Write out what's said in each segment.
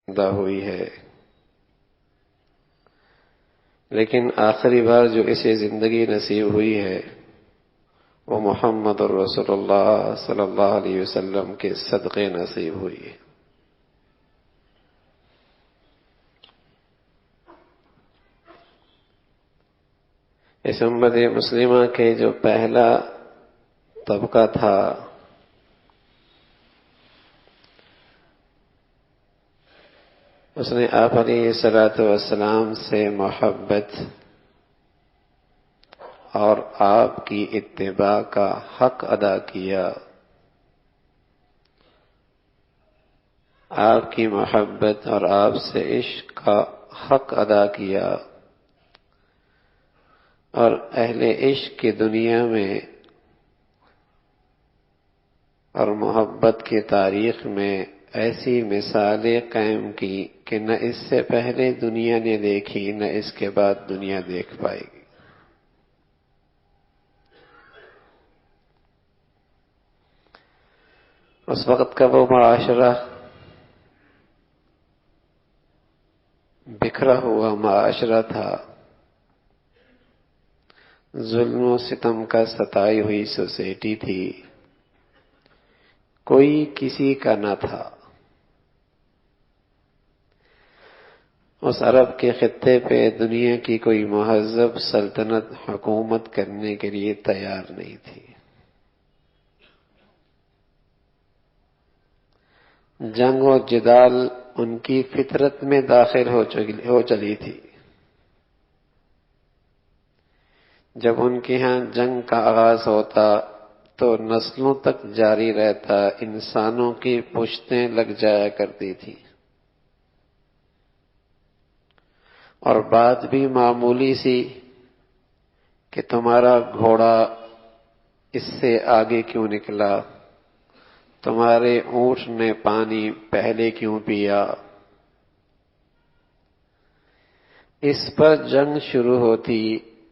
پیدا ہوئی ہے، لیکن آخری بار جو اسے زندگی نصیب ہوئی ہے وہ محمد الرسول اللہ صلی اللہ علیہ وسلم کے صدقے نصیب ہوئی ہے۔ اس امت مسلمہ کے جو پہلا طبقہ تھا اس نے آپ علیہ الصلوۃ والسلام سے محبت اور آپ کی اتباع کا حق ادا کیا، آپ کی محبت اور آپ سے عشق کا حق ادا کیا، اور اہل عشق کی دنیا میں اور محبت کی تاریخ میں ایسی مثالیں قائم کی کہ نہ اس سے پہلے دنیا نے دیکھی نہ اس کے بعد دنیا دیکھ پائے گی۔ اس وقت کا وہ معاشرہ بکھرا ہوا معاشرہ تھا، ظلم و ستم کا ستائی ہوئی سوسائٹی تھی، کوئی کسی کا نہ تھا۔ اس عرب کے خطے پہ دنیا کی کوئی مہذب سلطنت حکومت کرنے کے لیے تیار نہیں تھی۔ جنگ و جدال ان کی فطرت میں داخل ہو چلی تھی۔ جب ان کے ہاں جنگ کا آغاز ہوتا تو نسلوں تک جاری رہتا، انسانوں کی پشتیں لگ جایا کرتی تھی، اور بات بھی معمولی سی کہ تمہارا گھوڑا اس سے آگے کیوں نکلا، تمہارے اونٹ نے پانی پہلے کیوں پیا، اس پر جنگ شروع ہوتی،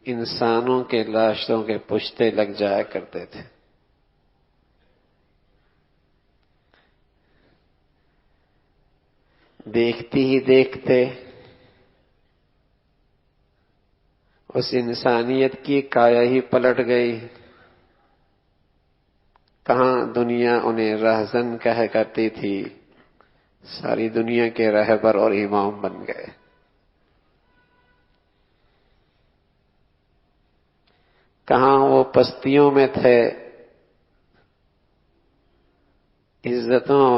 انسانوں کے لاشوں کے پشتے لگ جایا کرتے تھے۔ دیکھتی ہی دیکھتے اس انسانیت کی کایا ہی پلٹ گئی۔ کہاں دنیا انہیں رہزن کہا کرتی تھی، ساری دنیا کے رہبر اور امام بن گئے۔ کہاں وہ پستیوں میں تھے، عزتوں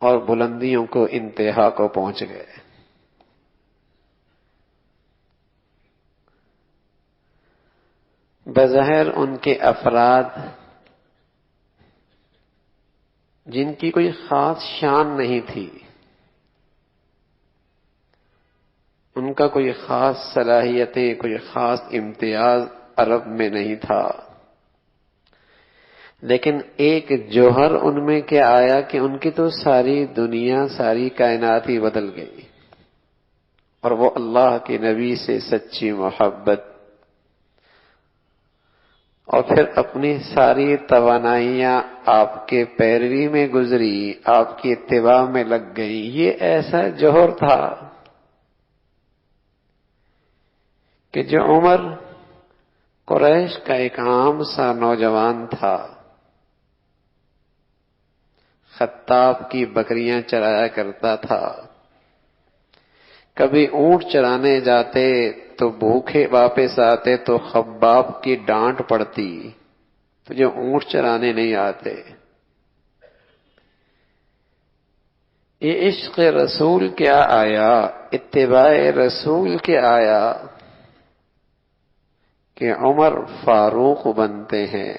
اور بلندیوں کو انتہا کو پہنچ گئے۔ بظاہر ان کے افراد جن کی کوئی خاص شان نہیں تھی، ان کا کوئی خاص صلاحیتیں، کوئی خاص امتیاز عرب میں نہیں تھا، لیکن ایک جوہر ان میں کیا آیا کہ ان کی تو ساری دنیا، ساری کائنات ہی بدل گئی، اور وہ اللہ کے نبی سے سچی محبت، اور پھر اپنی ساری توانائیاں آپ کے پیروی میں گزری، آپ کی اتباع میں لگ گئی۔ یہ ایسا جوہر تھا کہ جو عمر قریش کا ایک عام سا نوجوان تھا، خطاب کی بکریاں چرایا کرتا تھا، کبھی اونٹ چرانے جاتے تو بھوکے واپس آتے تو خباب کی ڈانٹ پڑتی، تجھے اونٹ چرانے نہیں آتے۔ یہ عشق رسول کیا آیا، اتباع رسول کیا آیا کہ عمر فاروق بنتے ہیں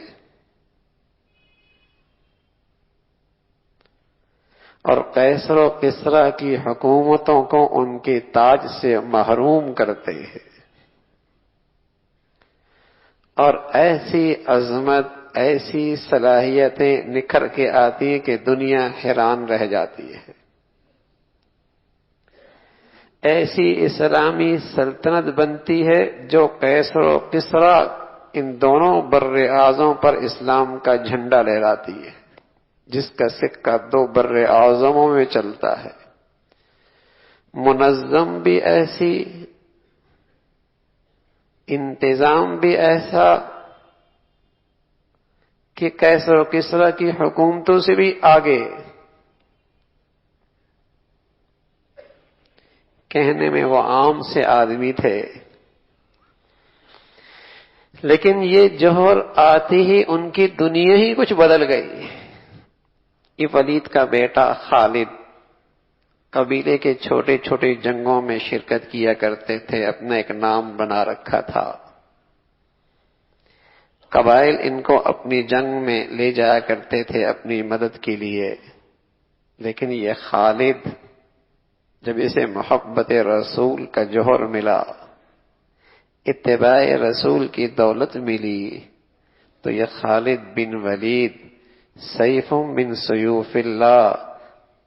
اور قیصر و کسریٰ کی حکومتوں کو ان کے تاج سے محروم کرتے ہیں، اور ایسی عظمت، ایسی صلاحیتیں نکھر کے آتی ہیں کہ دنیا حیران رہ جاتی ہے۔ ایسی اسلامی سلطنت بنتی ہے جو قیصر و کسریٰ ان دونوں بر اعظموں پر اسلام کا جھنڈا لہراتی ہے، جس کا سکہ دو بر اعظموں میں چلتا ہے، منظم بھی ایسی، انتظام بھی ایسا کہ کیسر و کسریٰ کی حکومتوں سے بھی آگے. کہنے میں وہ عام سے آدمی تھے، لیکن یہ جوہر آتی ہی ان کی دنیا ہی کچھ بدل گئی. یہ ولید کا بیٹا خالد قبیلے کے چھوٹے چھوٹے جنگوں میں شرکت کیا کرتے تھے، اپنا ایک نام بنا رکھا تھا. قبائل ان کو اپنی جنگ میں لے جایا کرتے تھے اپنی مدد کے لیے. لیکن یہ خالد جب اسے محبت رسول کا جوہر ملا، اتباع رسول کی دولت ملی، تو یہ خالد بن ولید سیف من سیوف اللہ،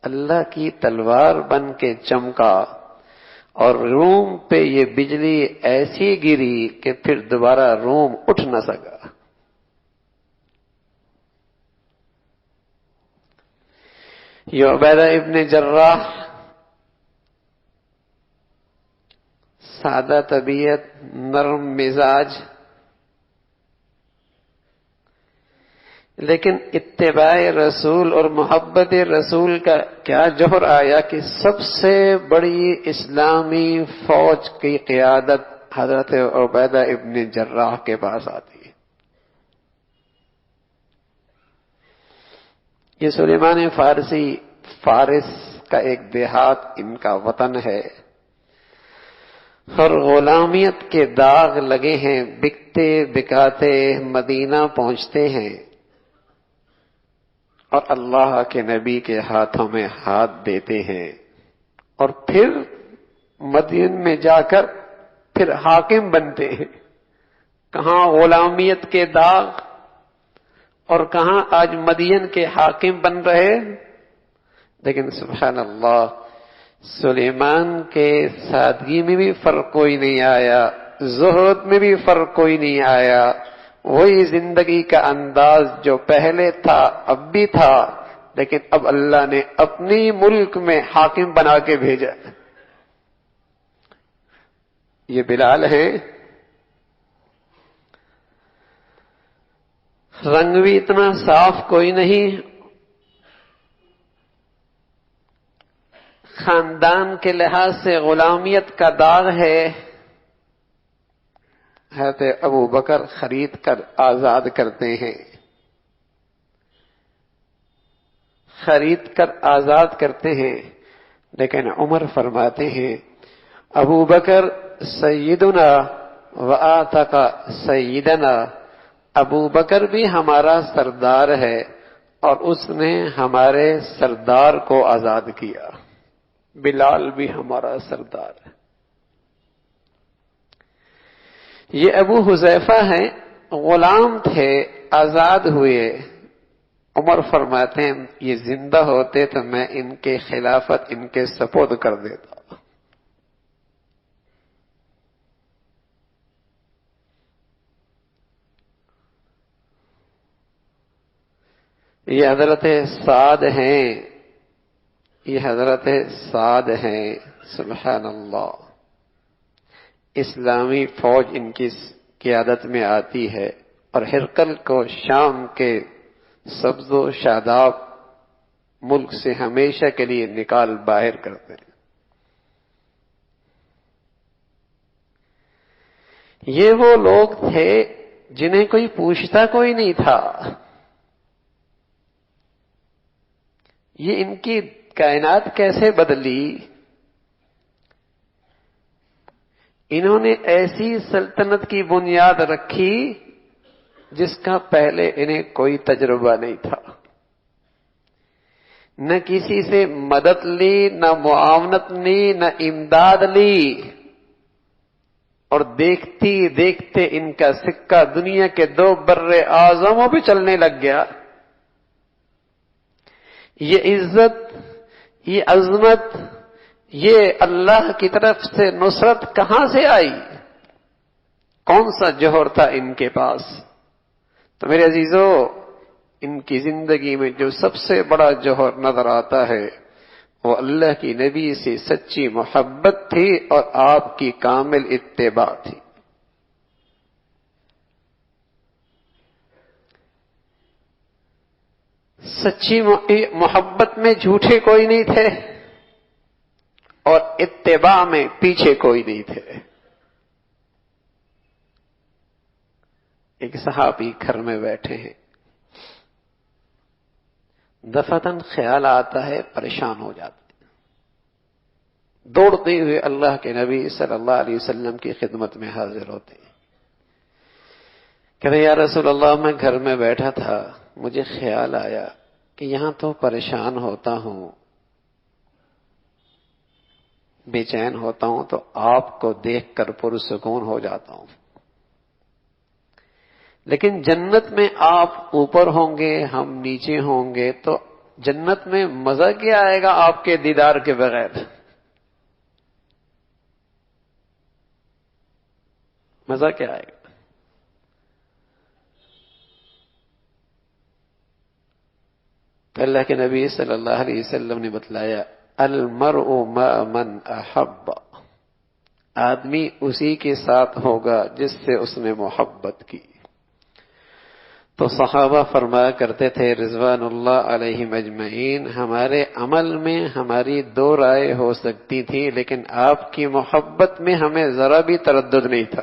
اللہ کی تلوار بن کے چمکا، اور روم پہ یہ بجلی ایسی گری کہ پھر دوبارہ روم اٹھ نہ سکا. یہ عبیدہ ابن جراح سادہ طبیعت، نرم مزاج، لیکن اتباع رسول اور محبت رسول کا کیا جوہر آیا کہ سب سے بڑی اسلامی فوج کی قیادت حضرت عبیدہ ابن جراح کے پاس آتی ہے. یہ سلیمان فارسی، فارس کا ایک دیہات ان کا وطن ہے، اور غلامیت کے داغ لگے ہیں، بکتے بکاتے مدینہ پہنچتے ہیں، اور اللہ کے نبی کے ہاتھوں میں ہاتھ دیتے ہیں، اور پھر مدین میں جا کر پھر حاکم بنتے ہیں. کہاں غلامیت کے داغ اور کہاں آج مدین کے حاکم بن رہے. لیکن سبحان اللہ، سلیمان کے سادگی میں بھی فرق کوئی نہیں آیا، زہد میں بھی فرق کوئی نہیں آیا. وہی زندگی کا انداز جو پہلے تھا اب بھی تھا، لیکن اب اللہ نے اپنی ملک میں حاکم بنا کے بھیجا. یہ بلال ہیں، رنگ بھی اتنا صاف کوئی نہیں، خاندان کے لحاظ سے غلامیت کا داغ ہے. حضرت ابو بکر خرید کر آزاد کرتے ہیں، خرید کر آزاد کرتے ہیں. لیکن عمر فرماتے ہیں ابو بکر سیدنا وآتق سیدنا، ابو بکر بھی ہمارا سردار ہے اور اس نے ہمارے سردار کو آزاد کیا. بلال بھی ہمارا سردار ہے. یہ ابو حذیفہ ہیں، غلام تھے، آزاد ہوئے. عمر فرماتے ہیں یہ زندہ ہوتے تو میں ان کے خلافت ان کے سپرد کر دیتا. یہ حضرت سعد ہیں، یہ حضرت سعد ہیں. سبحان اللہ، اسلامی فوج ان کی قیادت میں آتی ہے اور ہرقل کو شام کے سبز و شاداب ملک سے ہمیشہ کے لیے نکال باہر کرتے ہیں. یہ وہ لوگ تھے جنہیں کوئی پوچھتا کوئی نہیں تھا. یہ ان کی کائنات کیسے بدلی. انہوں نے ایسی سلطنت کی بنیاد رکھی جس کا پہلے انہیں کوئی تجربہ نہیں تھا. نہ کسی سے مدد لی، نہ معاونت لی، نہ امداد لی، اور دیکھتی دیکھتے ان کا سکہ دنیا کے 2 بر اعظموں پہ چلنے لگ گیا. یہ عزت، یہ عظمت، یہ اللہ کی طرف سے نصرت کہاں سے آئی؟ کون سا جوہر تھا ان کے پاس؟ تو میرے عزیزو، ان کی زندگی میں جو سب سے بڑا جوہر نظر آتا ہے وہ اللہ کی نبی سے سچی محبت تھی اور آپ کی کامل اتباع تھی۔ سچی محبت میں جھوٹے کوئی نہیں تھے اور اتباع میں پیچھے کوئی نہیں تھے۔ ایک صحابی گھر میں بیٹھے ہیں، دفعتاً خیال آتا ہے، پریشان ہو جاتے ہیں، دوڑتے ہوئے اللہ کے نبی صلی اللہ علیہ وسلم کی خدمت میں حاضر ہوتے ہیں۔ کہتے یا رسول اللہ، میں گھر میں بیٹھا تھا، مجھے خیال آیا کہ یہاں تو پریشان ہوتا ہوں، بے چین ہوتا ہوں، تو آپ کو دیکھ کر پرسکون ہو جاتا ہوں۔ لیکن جنت میں آپ اوپر ہوں گے، ہم نیچے ہوں گے، تو جنت میں مزہ کیا آئے گا آپ کے دیدار کے بغیر؟ مزہ کیا آئے گا؟ تو اللہ کے نبی صلی اللہ علیہ وسلم نے بتلایا، المرء مع من احب، آدمی اسی کے ساتھ ہوگا جس سے اس نے محبت کی۔ تو صحابہ فرمایا کرتے تھے رضوان اللہ علیہم اجمعین، ہمارے عمل میں ہماری دو رائے ہو سکتی تھی، لیکن آپ کی محبت میں ہمیں ذرا بھی تردد نہیں تھا۔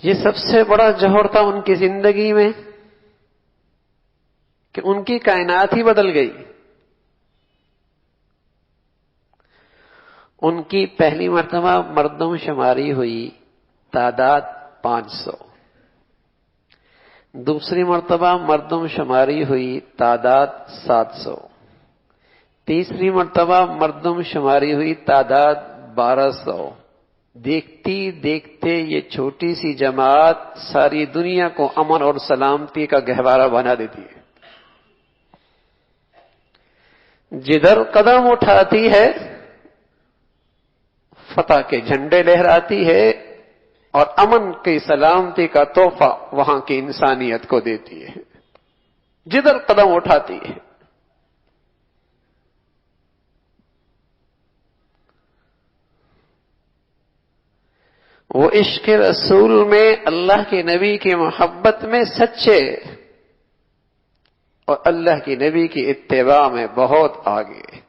یہ سب سے بڑا جوہر تھا ان کی زندگی میں کہ ان کی کائنات ہی بدل گئی۔ ان کی پہلی مرتبہ مردم شماری ہوئی، تعداد 500۔ دوسری مرتبہ مردم شماری ہوئی، تعداد 700۔ تیسری مرتبہ مردم شماری ہوئی، تعداد 1200۔ دیکھتی دیکھتے یہ چھوٹی سی جماعت ساری دنیا کو امن اور سلامتی کا گہوارہ بنا دیتی ہے۔ جدھر قدم اٹھاتی ہے فتح کے جھنڈے لہراتی ہے اور امن کی سلامتی کا تحفہ وہاں کی انسانیت کو دیتی ہے، جدھر قدم اٹھاتی ہے۔ وہ عشق رسول میں، اللہ کے نبی کی محبت میں سچے اور اللہ کی نبی کی اتباع میں بہت آگے۔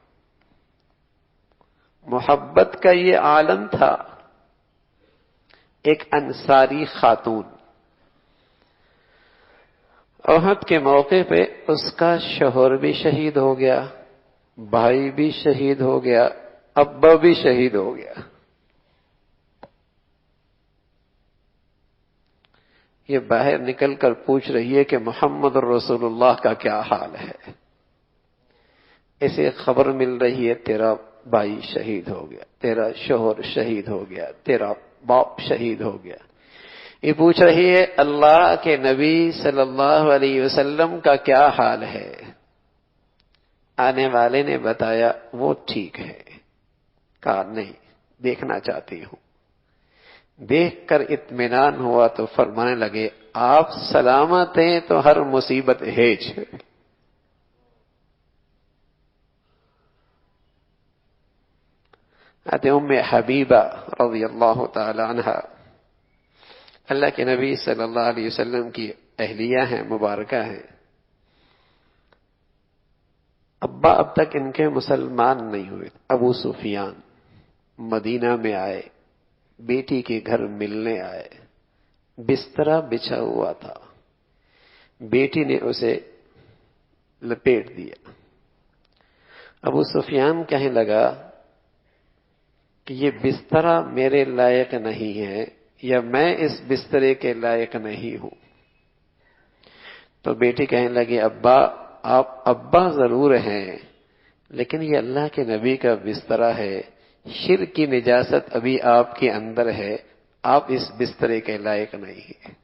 محبت کا یہ عالم تھا۔ ایک انصاری خاتون، احد کے موقع پہ اس کا شوہر بھی شہید ہو گیا، بھائی بھی شہید ہو گیا، ابا بھی شہید ہو گیا۔ یہ باہر نکل کر پوچھ رہی ہے کہ محمد رسول اللہ کا کیا حال ہے؟ اسے خبر مل رہی ہے تیرا بھائی شہید ہو گیا، تیرا شوہر شہید ہو گیا، تیرا باپ شہید ہو گیا۔ یہ پوچھ رہی ہے اللہ کے نبی صلی اللہ علیہ وسلم کا کیا حال ہے؟ آنے والے نے بتایا وہ ٹھیک ہے۔ کہا نہیں، دیکھنا چاہتی ہوں۔ دیکھ کر اطمینان ہوا تو فرمانے لگے آپ سلامت ہیں تو ہر مصیبت ہیج ہے۔ ام حبیبہ رضی اللہ تعالی عنہا اللہ کے نبی صلی اللہ علیہ وسلم کی اہلیہ ہیں، مبارکہ ہیں۔ ابا اب تک ان کے مسلمان نہیں ہوئے۔ ابو سفیان مدینہ میں آئے، بیٹی کے گھر ملنے آئے، بسترا بچھا ہوا تھا، بیٹی نے اسے لپیٹ دیا۔ ابو سفیان کہنے لگا کہ یہ بسترا میرے لائق نہیں ہے یا میں اس بسترے کے لائق نہیں ہوں۔ تو بیٹی کہنے لگی ابا آپ ابا ضرور ہیں لیکن یہ اللہ کے نبی کا بسترا ہے، شرک کی نجاست ابھی آپ کے اندر ہے، آپ اس بسترے کے لائق نہیں ہیں۔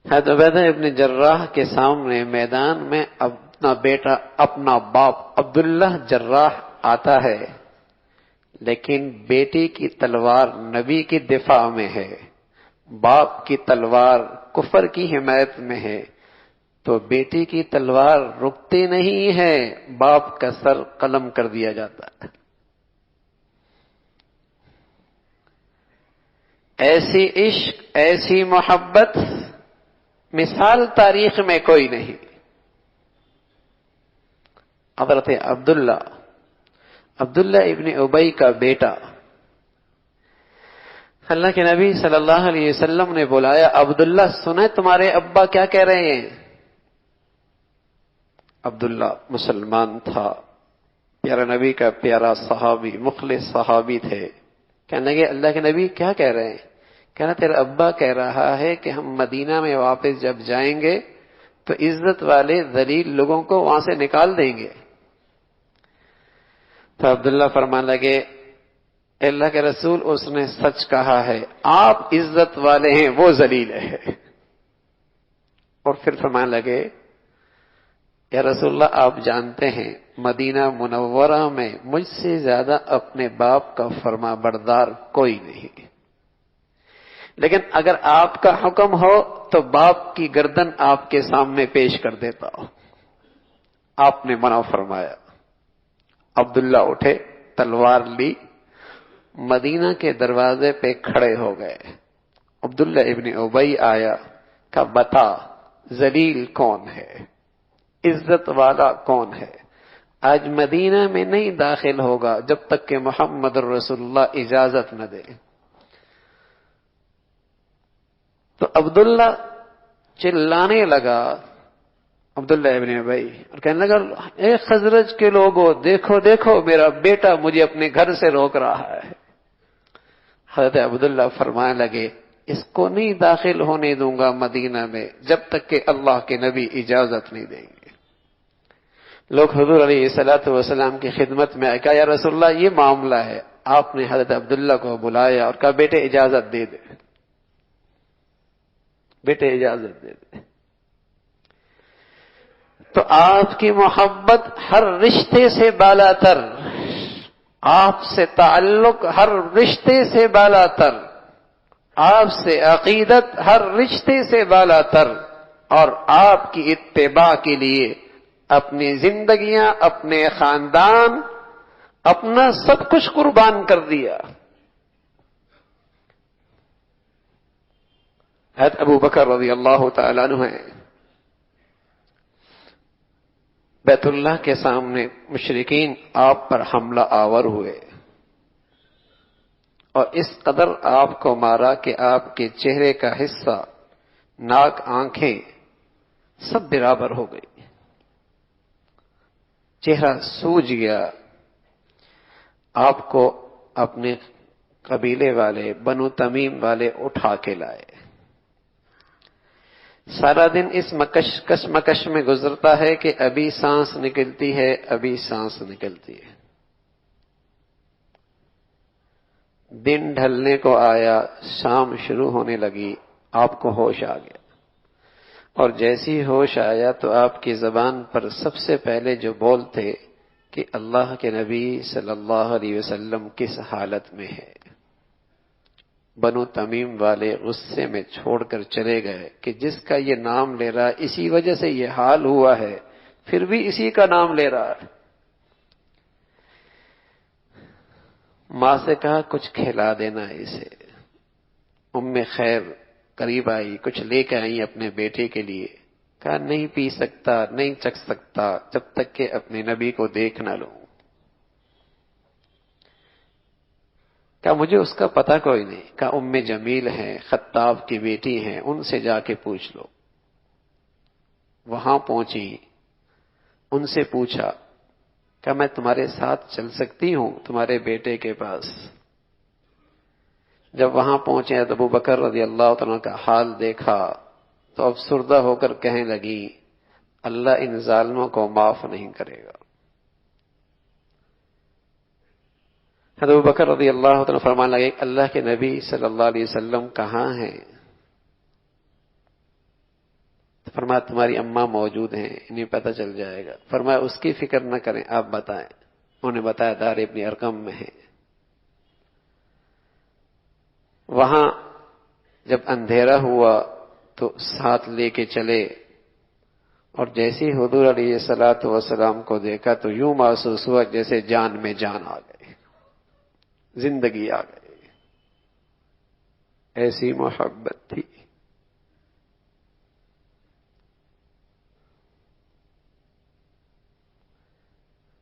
حضرت عبیدہ ابن جراح کے سامنے میدان میں اپنا بیٹا اپنا باپ عبداللہ جراح آتا ہے، لیکن بیٹی کی تلوار نبی کی دفاع میں ہے، باپ کی تلوار کفر کی حمایت میں ہے، تو بیٹی کی تلوار رکتی نہیں ہے، باپ کا سر قلم کر دیا جاتا ہے۔ ایسی عشق، ایسی محبت مثال تاریخ میں کوئی نہیں۔ حضرت عبداللہ ابن ابی کا بیٹا، اللہ کے نبی صلی اللہ علیہ وسلم نے بلایا، عبداللہ سنیں تمہارے ابا کیا کہہ رہے ہیں۔ عبداللہ مسلمان تھا، پیارا نبی کا پیارا صحابی، مخلص صحابی تھے۔ کہنے لگے اللہ کے نبی کیا کہہ رہے ہیں؟ کہنا تیرا ابا کہہ رہا ہے کہ ہم مدینہ میں واپس جب جائیں گے تو عزت والے ذلیل لوگوں کو وہاں سے نکال دیں گے۔ تو عبداللہ فرمانے لگے اللہ کے رسول اس نے سچ کہا ہے، آپ عزت والے ہیں وہ ذلیل ہے۔ اور پھر فرمانے لگے یا رسول اللہ آپ جانتے ہیں مدینہ منورہ میں مجھ سے زیادہ اپنے باپ کا فرما بردار کوئی نہیں، لیکن اگر آپ کا حکم ہو تو باپ کی گردن آپ کے سامنے پیش کر دیتا ہوں۔ آپ نے منع فرمایا۔ عبداللہ اٹھے، تلوار لی، مدینہ کے دروازے پہ کھڑے ہو گئے۔ عبداللہ ابن ابی آیا، کہا بتا ذلیل کون ہے، عزت والا کون ہے؟ آج مدینہ میں نہیں داخل ہوگا جب تک کہ محمد رسول اللہ اجازت نہ دے۔ تو عبداللہ چلانے لگا، عبداللہ ابن ابی، اور کہنے لگا اے خزرج کے لوگوں دیکھو دیکھو میرا بیٹا مجھے اپنے گھر سے روک رہا ہے۔ حضرت عبداللہ فرمانے لگے اس کو نہیں داخل ہونے دوں گا مدینہ میں جب تک کہ اللہ کے نبی اجازت نہیں دیں گے۔ لوگ حضور علیہ الصلوۃ والسلام کی خدمت میں آئے، کہا یا رسول اللہ یہ معاملہ ہے۔ آپ نے حضرت عبداللہ کو بلایا اور کہا بیٹے اجازت دے دے، بیٹے اجازت دے دے۔ تو آپ کی محبت ہر رشتے سے بالا تر، آپ سے تعلق ہر رشتے سے بالا تر، آپ سے عقیدت ہر رشتے سے بالا تر، اور آپ کی اتباع کے لیے اپنی زندگیاں، اپنے خاندان، اپنا سب کچھ قربان کر دیا۔ حضرت ابو بکر رضی اللہ تعالیٰ عنہ ہیں، بیت اللہ کے سامنے مشرکین آپ پر حملہ آور ہوئے اور اس قدر آپ کو مارا کہ آپ کے چہرے کا حصہ، ناک، آنکھیں سب برابر ہو گئی، چہرہ سوج گیا۔ آپ کو اپنے قبیلے والے بنو تمیم والے اٹھا کے لائے۔ سارا دن اس کشمکش میں گزرتا ہے کہ ابھی سانس نکلتی ہے، ابھی سانس نکلتی ہے۔ دن ڈھلنے کو آیا، شام شروع ہونے لگی، آپ کو ہوش آ گیا، اور جیسی ہوش آیا تو آپ کی زبان پر سب سے پہلے جو بول تھے کہ اللہ کے نبی صلی اللہ علیہ وسلم کس حالت میں ہے۔ بنو تمیم والے غصے میں چھوڑ کر چلے گئے کہ جس کا یہ نام لے رہا ہے اسی وجہ سے یہ حال ہوا ہے، پھر بھی اسی کا نام لے رہا ہے۔ ماں سے کہا کچھ کھلا دینا اسے۔ ام خیر قریب آئی، کچھ لے کے آئی اپنے بیٹے کے لیے۔ کہا نہیں پی سکتا، نہیں چکھ سکتا جب تک کہ اپنے نبی کو دیکھ نہ لوں۔ کہا مجھے اس کا پتہ کوئی نہیں۔ کہا ام جمیل ہیں، خطاب کی بیٹی ہیں، ان سے جا کے پوچھ لو۔ وہاں پہنچی، ان سے پوچھا، کہا میں تمہارے ساتھ چل سکتی ہوں تمہارے بیٹے کے پاس؟ جب وہاں پہنچے تو ابو بکر رضی اللہ تعالیٰ کا حال دیکھا تو افسردہ ہو کر کہنے لگی اللہ ان ظالموں کو معاف نہیں کرے گا۔ حضرت ابو بکر رضی اللہ تعالیٰ فرمانے لگے اللہ کے نبی صلی اللہ علیہ وسلم کہاں ہیں؟ فرمایا تمہاری اماں موجود ہیں، انہیں پتہ چل جائے گا۔ فرمایا اس کی فکر نہ کریں، آپ بتائیں۔ انہوں نے بتایا دار ابن ارقم میں ہے۔ وہاں جب اندھیرا ہوا تو ساتھ لے کے چلے، اور جیسے حضور علیہ الصلوۃ والسلام کو دیکھا تو یوں محسوس ہوا جیسے جان میں جان آ گئی، زندگی آ گئی، ایسی محبت تھی۔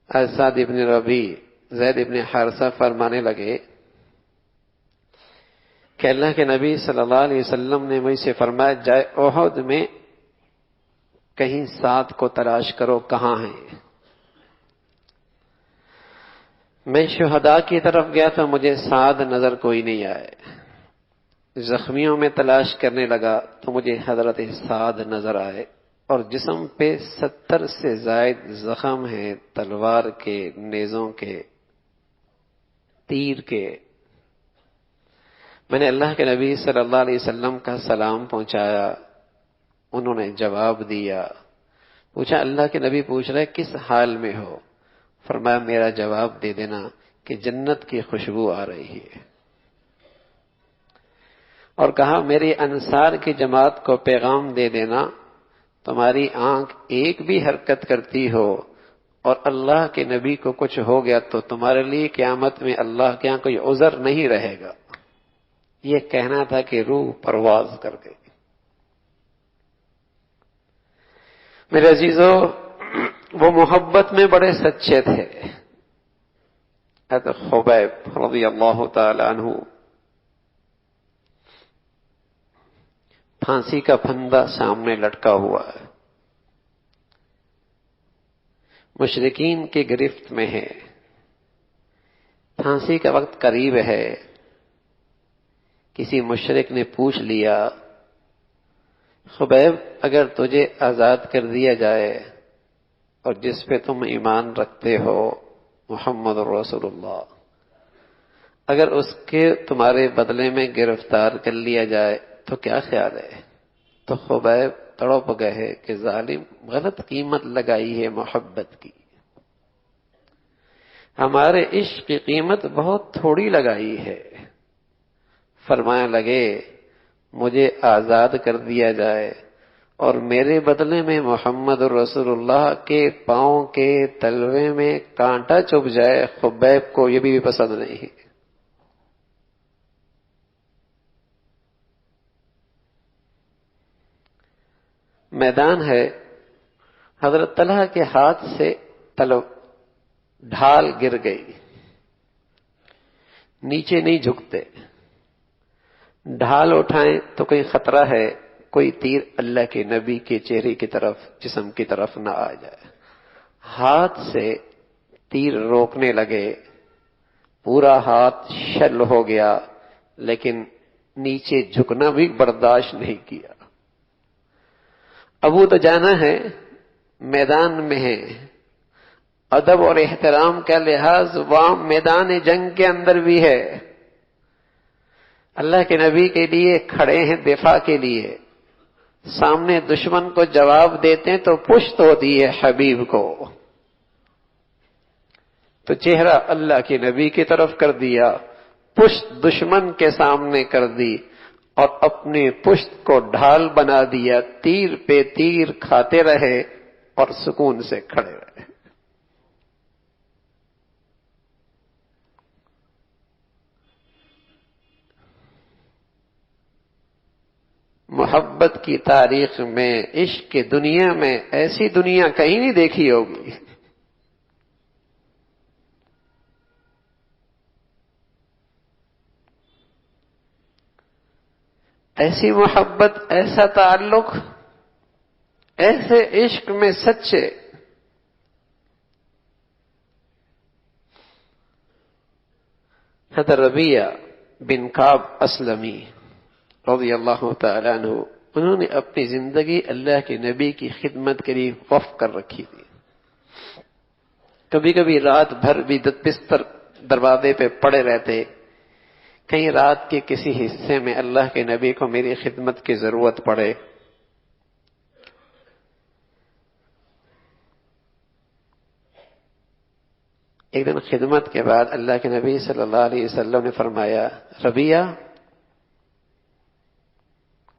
اسعد ابن ربیع زید ابن حارثہ فرمانے لگے کہ اللہ کے نبی صلی اللہ علیہ وسلم نے مجھ سے فرمایا جائے احد میں کہیں سعد کو تلاش کرو، کہاں ہیں؟ میں شہداء کی طرف گیا تو مجھے سعد نظر کوئی نہیں آئے، زخمیوں میں تلاش کرنے لگا تو مجھے حضرت سعد نظر آئے، اور جسم پہ 70 سے زائد زخم ہیں، تلوار کے، نیزوں کے، تیر کے۔ میں نے اللہ کے نبی صلی اللہ علیہ وسلم کا سلام پہنچایا، انہوں نے جواب دیا۔ پوچھا اللہ کے نبی پوچھ رہے کس حال میں ہو؟ فرمایا میرا جواب دے دینا کہ جنت کی خوشبو آ رہی ہے، اور کہا میری انصار کی جماعت کو پیغام دے دینا تمہاری آنکھ ایک بھی حرکت کرتی ہو اور اللہ کے نبی کو کچھ ہو گیا تو تمہارے لیے قیامت میں اللہ کے یہاں کوئی عذر نہیں رہے گا۔ یہ کہنا تھا کہ روح پرواز کر گئی۔ میرے عزیزو، وہ محبت میں بڑے سچے تھے۔ حضرت خبیب رضی اللہ تعالی عنہ پھانسی کا پھندا سامنے لٹکا ہوا ہے، مشرکین کی گرفت میں ہے، پھانسی کا وقت قریب ہے۔ کسی مشرک نے پوچھ لیا خبیب اگر تجھے آزاد کر دیا جائے اور جس پہ تم ایمان رکھتے ہو محمد رسول اللہ، اگر اس کے تمہارے بدلے میں گرفتار کر لیا جائے تو کیا خیال ہے؟ تو خبیب تڑپ گئے کہ ظالم غلط قیمت لگائی ہے محبت کی، ہمارے عشق کی قیمت بہت تھوڑی لگائی ہے۔ فرمانے لگے مجھے آزاد کر دیا جائے اور میرے بدلے میں محمد رسول اللہ کے پاؤں کے تلوے میں کانٹا چبھ جائے، خبیب کو یہ بھی پسند نہیں۔ میدان ہے، حضرت طلحہ کے ہاتھ سے ڈھال گر گئی، نیچے نہیں جھکتے، ڈھال اٹھائیں تو کوئی خطرہ ہے کوئی تیر اللہ کے نبی کے چہرے کی طرف، جسم کی طرف نہ آ جائے۔ ہاتھ سے تیر روکنے لگے، پورا ہاتھ شل ہو گیا، لیکن نیچے جھکنا بھی برداشت نہیں کیا۔ ابو دجانہ ہے، میدان میں ہے، ادب اور احترام کا لحاظ وہاں میدان جنگ کے اندر بھی ہے، اللہ کے نبی کے لیے کھڑے ہیں دفاع کے لیے، سامنے دشمن کو جواب دیتے ہیں تو پشت ہوتی ہے حبیب کو، تو چہرہ اللہ کے نبی کی طرف کر دیا، پشت دشمن کے سامنے کر دی اور اپنے پشت کو ڈھال بنا دیا، تیر پہ تیر کھاتے رہے اور سکون سے کھڑے رہے۔ محبت کی تاریخ میں، عشق کی دنیا میں ایسی دنیا کہیں نہیں دیکھی ہوگی۔ ایسی محبت، ایسا تعلق، ایسے عشق میں سچے۔ حضرت ربیعہ بن کعب اسلمی رضی اللہ تعالی عنہ، انہوں نے اپنی زندگی اللہ کے نبی کی خدمت کے لیے وقف کر رکھی تھی۔ کبھی کبھی رات بھر بھی بستر دروازے پہ پڑے رہتے، کہیں رات کے کسی حصے میں اللہ کے نبی کو میری خدمت کی ضرورت پڑے ایک دن خدمت کے بعد اللہ کے نبی صلی اللہ علیہ وسلم نے فرمایا، ربیہ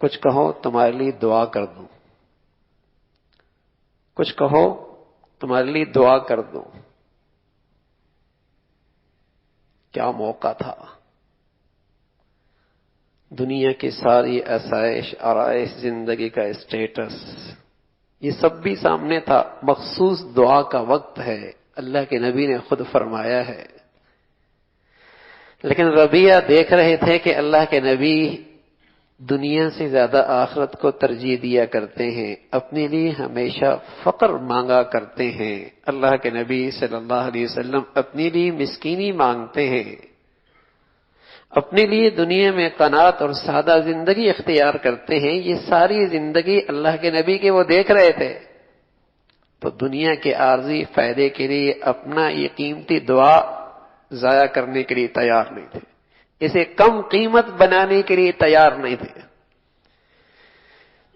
کچھ کہو تمہارے لیے دعا کر دوں، کچھ کہو تمہارے لیے دعا کر دوں۔ کیا موقع تھا، دنیا کی ساری آسائش آرائش، زندگی کا اسٹیٹس، یہ سب بھی سامنے تھا، مخصوص دعا کا وقت ہے، اللہ کے نبی نے خود فرمایا ہے۔ لیکن ربیہ دیکھ رہے تھے کہ اللہ کے نبی دنیا سے زیادہ آخرت کو ترجیح دیا کرتے ہیں، اپنے لیے ہمیشہ فقر مانگا کرتے ہیں۔ اللہ کے نبی صلی اللہ علیہ وسلم اپنے لیے مسکینی مانگتے ہیں، اپنے لیے دنیا میں قناعت اور سادہ زندگی اختیار کرتے ہیں۔ یہ ساری زندگی اللہ کے نبی کے وہ دیکھ رہے تھے، تو دنیا کے عارضی فائدے کے لیے اپنا یہ قیمتی دعا ضائع کرنے کے لیے تیار نہیں تھے، اسے کم قیمت بنانے کے لیے تیار نہیں تھے۔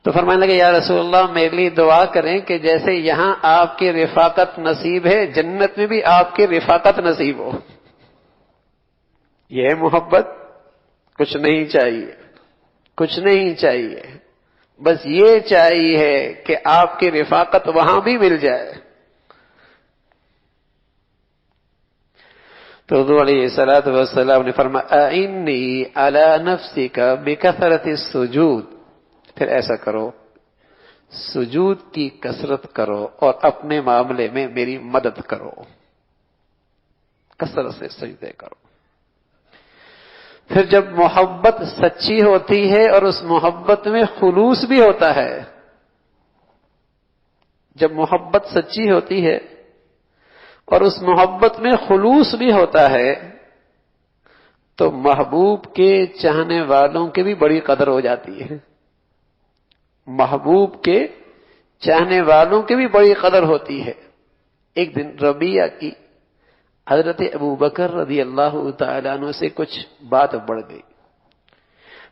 تو فرمانے لگے، یا رسول اللہ میرے لیے دعا کریں کہ جیسے یہاں آپ کی رفاقت نصیب ہے، جنت میں بھی آپ کی رفاقت نصیب ہو۔ یہ محبت، کچھ نہیں چاہیے، کچھ نہیں چاہیے، بس یہ چاہیے کہ آپ کی رفاقت وہاں بھی مل جائے۔ تو حضور علیہ الصلوۃ والسلام نے فرمایا، اعنی علی نفسک بکثرۃ السجود، پھر ایسا کرو سجود کی کثرت کرو اور اپنے معاملے میں میری مدد کرو، کثرت سے سجدے کرو۔ پھر جب محبت سچی ہوتی ہے اور اس محبت میں خلوص بھی ہوتا ہے، جب محبت سچی ہوتی ہے اور اس محبت میں خلوص بھی ہوتا ہے، تو محبوب کے چاہنے والوں کی بھی بڑی قدر ہو جاتی ہے، محبوب کے چاہنے والوں کی بھی بڑی قدر ہوتی ہے۔ ایک دن ربیہ کی حضرت ابو بکر رضی اللہ تعالیٰ عنہ سے کچھ بات بڑھ گئی،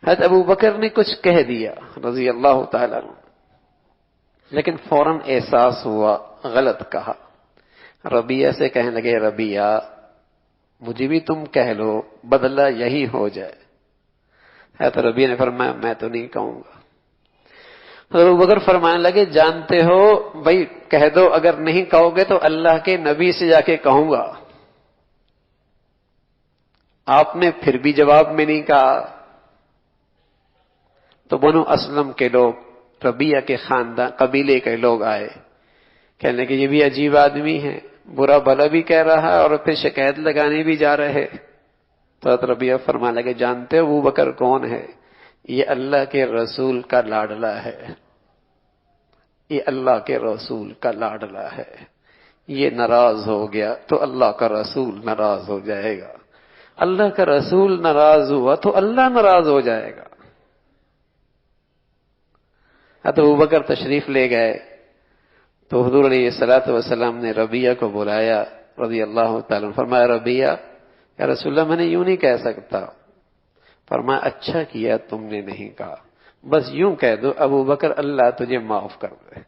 حضرت ابو بکر نے کچھ کہہ دیا رضی اللہ تعالیٰ عنہ، لیکن فوراً احساس ہوا غلط کہا۔ ربیہ سے کہنے لگے، ربیہ مجھے بھی تم کہہ لو، بدلہ یہی ہو جائے۔ حضرت ربیہ نے فرمایا، میں تو نہیں کہوں گا۔ حضرت ابو بکر فرمانے لگے، جانتے ہو بھائی کہہ دو، اگر نہیں کہو گے تو اللہ کے نبی سے جا کے کہوں گا۔ آپ نے پھر بھی جواب میں نہیں کہا، تو بنو اسلم کے لوگ، ربیہ کے خاندان قبیلے کے لوگ آئے، کہنے لگے یہ بھی عجیب آدمی ہے، برا بھلا بھی کہہ رہا ہے اور پھر شکایت لگانے بھی جا رہے۔ تو حضرت ربیہ فرمانے لگے، جانتے ہو ابو بکر کون ہے؟ یہ اللہ کے رسول کا لاڈلا ہے، یہ اللہ کے رسول کا لاڈلا ہے، یہ ناراض ہو گیا تو اللہ کا رسول ناراض ہو جائے گا، اللہ کا رسول ناراض ہوا تو اللہ ناراض ہو جائے گا۔ حضرت ابوبکر تشریف لے گئے تو حضور علیہ الصلوۃ والسلام نے ربیہ کو بلایا رضی اللہ تعالیٰ عنہ، فرمایا، ربیہ یا رسول اللہ میں نے یوں نہیں کہہ سکتا۔ فرمایا، اچھا کیا تم نے نہیں کہا، بس یوں کہہ دو، ابو بکر اللہ تجھے معاف کر دے۔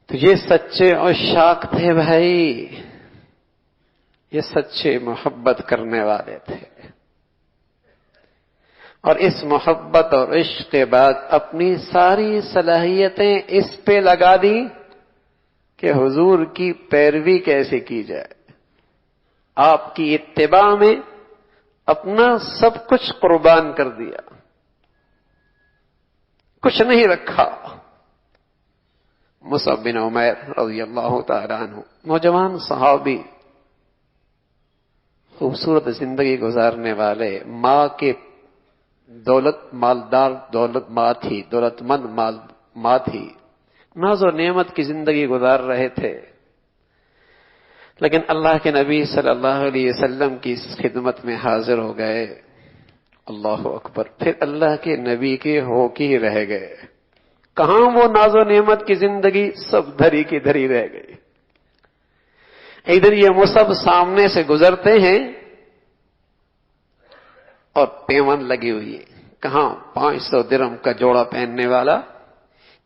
تو یہ سچے عشاق تھے بھائی، یہ سچے محبت کرنے والے تھے، اور اس محبت اور عشق کے بعد اپنی ساری صلاحیتیں اس پہ لگا دی کہ حضور کی پیروی کیسے کی جائے، آپ کی اتباع میں اپنا سب کچھ قربان کر دیا، کچھ نہیں رکھا۔ مصعب بن عمیر رضی اللہ تعالی عنہ، نوجوان صحابی، خوبصورت زندگی گزارنے والے، ماں کے مالدار دولت ماں تھی، دولت مند ماں تھی، ناز و نعمت کی زندگی گزار رہے تھے، لیکن اللہ کے نبی صلی اللہ علیہ وسلم کی خدمت میں حاضر ہو گئے۔ اللہ اکبر، پھر اللہ کے نبی کے ہو کے ہی رہ گئے، کہاں وہ ناز و نعمت کی زندگی، سب دھری کی دھری رہ گئی۔ ادھر یہ مصعب سامنے سے گزرتے ہیں اور پیمن لگی ہوئی ہے، کہاں 500 درہم کا جوڑا پہننے والا،